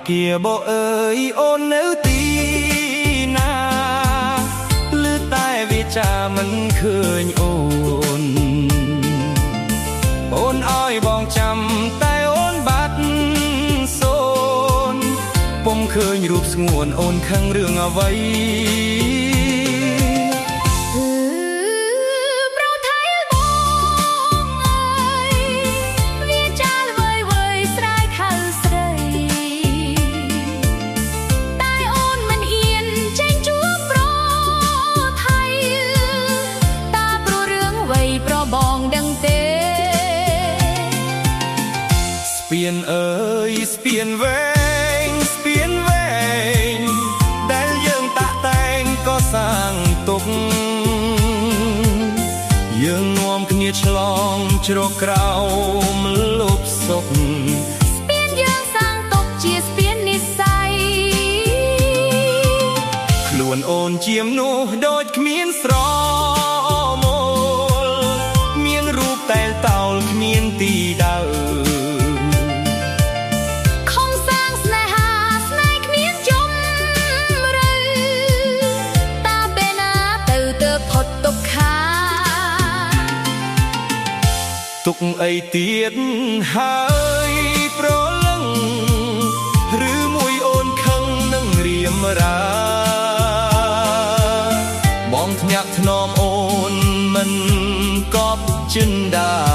គាបោអើយអូននៅទីណាលឺតែវាចាមិនឃើញអូនអូនអើយបងចាំតែអូនបាត់សូនពុំឃើញរូបស្ងួនអូនខឹងរឿងអ្វីស្ពានអើយស្ពានវែងស្ពានវែងដែលយើងតាក់តែងក៏សាងទុកយើងនាំគ្នាឆ្លងជ្រកក្រោមលប់សុខស្ពានយើងសាងទុកជាស្ពាននិស្ស័យខ្លួនអូនជាមនុស្សដូចគ្មានស្រមូលមានរូបតែលតោលគ្មានទីដើរទុកអីទៀតហើយប្រលឹងឬមួយអូនខឹងនឹងរៀមរាបងថ្នាក់ថ្នមអូនមិនកប់ចិនដា